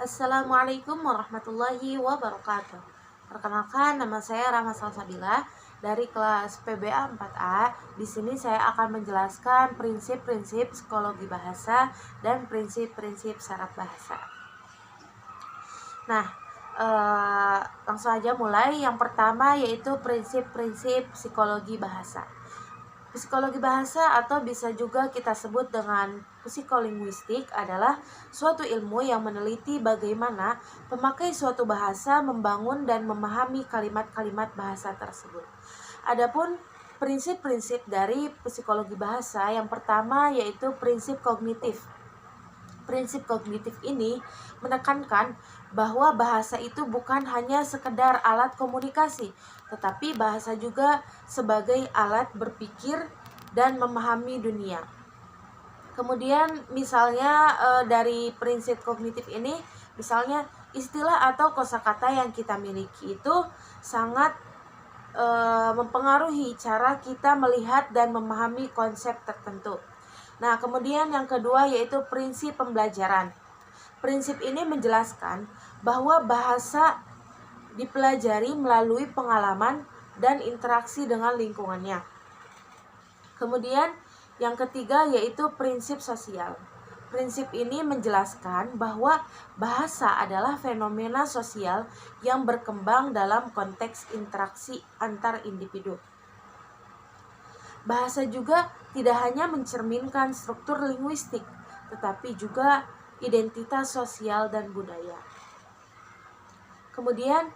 Assalamualaikum warahmatullahi wabarakatuh. Perkenalkan, nama saya Rahma Salsabila dari kelas PBA 4A. Di sini saya akan menjelaskan prinsip-prinsip psikologi bahasa dan prinsip-prinsip syarat bahasa. Nah, langsung aja mulai. Yang pertama yaitu prinsip-prinsip psikologi bahasa. Psikologi bahasa atau bisa juga kita sebut dengan psikolinguistik adalah suatu ilmu yang meneliti bagaimana pemakai suatu bahasa membangun dan memahami kalimat-kalimat bahasa tersebut. Adapun prinsip-prinsip dari psikologi bahasa, yang pertama yaitu prinsip kognitif. Prinsip kognitif ini menekankan bahwa bahasa itu bukan hanya sekedar alat komunikasi, tetapi bahasa juga sebagai alat berpikir dan memahami dunia. Kemudian misalnya dari prinsip kognitif ini, misalnya istilah atau kosakata yang kita miliki itu sangat mempengaruhi cara kita melihat dan memahami konsep tertentu. Nah, kemudian yang kedua yaitu prinsip pembelajaran. Prinsip ini menjelaskan bahwa bahasa dipelajari melalui pengalaman dan interaksi dengan lingkungannya. Kemudian yang ketiga yaitu prinsip sosial. Prinsip ini menjelaskan bahwa bahasa adalah fenomena sosial yang berkembang dalam konteks interaksi antar individu. Bahasa juga tidak hanya mencerminkan struktur linguistik, tetapi juga identitas sosial dan budaya. Kemudian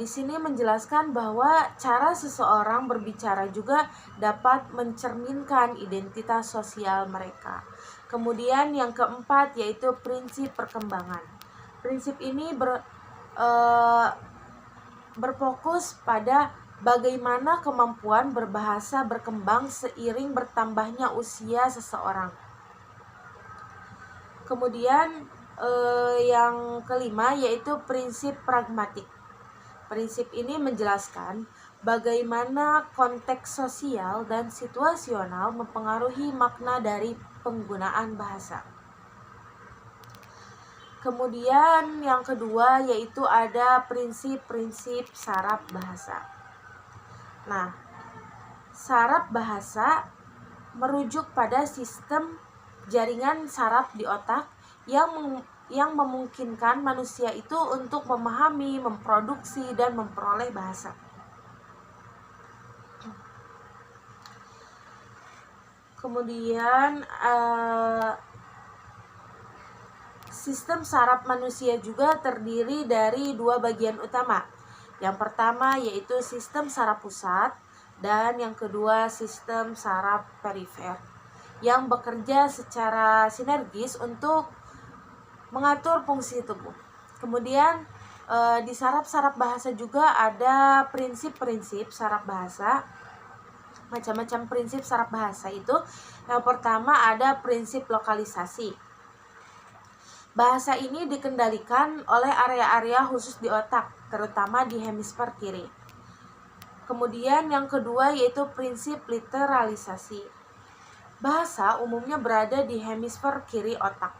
di sini menjelaskan bahwa cara seseorang berbicara juga dapat mencerminkan identitas sosial mereka. Kemudian yang keempat yaitu prinsip perkembangan. Prinsip ini berfokus pada bagaimana kemampuan berbahasa berkembang seiring bertambahnya usia seseorang. Kemudian yang kelima yaitu prinsip pragmatik. Prinsip ini menjelaskan bagaimana konteks sosial dan situasional mempengaruhi makna dari penggunaan bahasa. Kemudian yang kedua yaitu ada prinsip-prinsip saraf bahasa. Nah, saraf bahasa merujuk pada sistem jaringan saraf di otak yang memungkinkan manusia itu untuk memahami, memproduksi, dan memperoleh bahasa. Kemudian sistem saraf manusia juga terdiri dari dua bagian utama. Yang pertama yaitu sistem saraf pusat dan yang kedua sistem saraf perifer yang bekerja secara sinergis untuk mengatur fungsi tubuh. Kemudian di saraf-saraf bahasa juga ada prinsip-prinsip saraf bahasa. Macam-macam prinsip saraf bahasa itu. Yang pertama ada prinsip lokalisasi. Bahasa ini dikendalikan oleh area-area khusus di otak, terutama di hemisfer kiri. Kemudian yang kedua yaitu prinsip literalisasi. Bahasa umumnya berada di hemisfer kiri otak.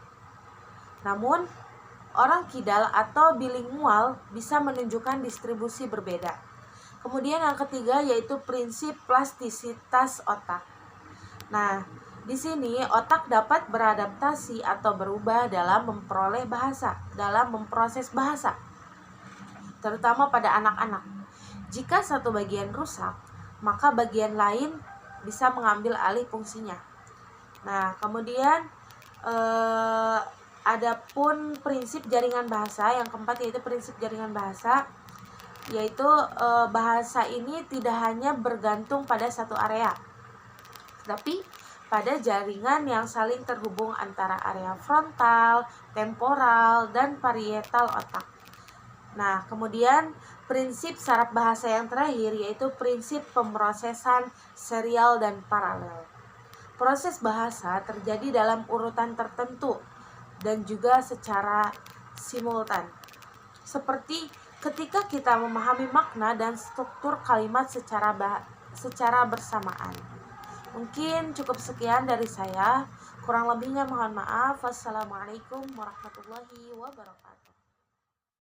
Namun, orang kidal atau bilingual bisa menunjukkan distribusi berbeda. Kemudian yang ketiga yaitu prinsip plastisitas otak. Nah, di sini otak dapat beradaptasi atau berubah dalam memperoleh bahasa, dalam memproses bahasa, terutama pada anak-anak. Jika satu bagian rusak, maka bagian lain bisa mengambil alih fungsinya. Nah, kemudian adapun prinsip jaringan bahasa, yang keempat yaitu prinsip jaringan bahasa, yaitu bahasa ini tidak hanya bergantung pada satu area, tapi pada jaringan yang saling terhubung antara area frontal, temporal, dan parietal otak. Nah, kemudian prinsip saraf bahasa yang terakhir yaitu prinsip pemrosesan serial dan paralel. Proses bahasa terjadi dalam urutan tertentu dan juga secara simultan. Seperti ketika kita memahami makna dan struktur kalimat secara bersamaan. Mungkin cukup sekian dari saya. Kurang lebihnya mohon maaf. Wassalamualaikum warahmatullahi wabarakatuh.